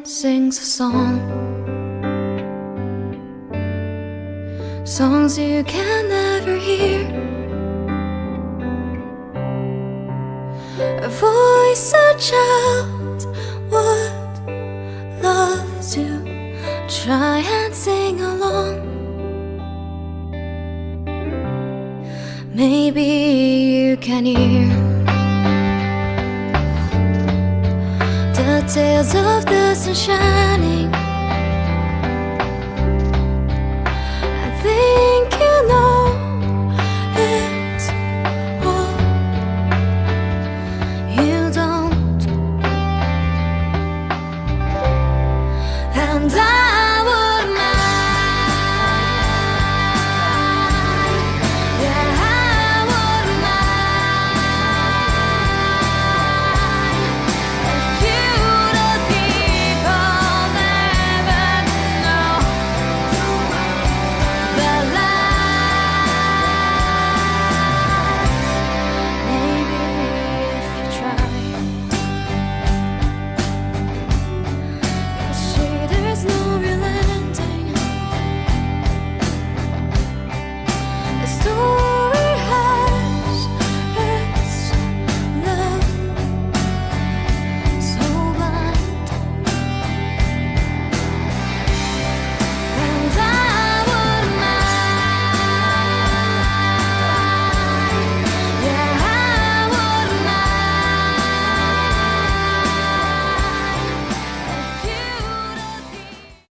sings a song, songs you can never hear, a voice a child would love to try and sing along. Maybe you can hear the tales of the sun shining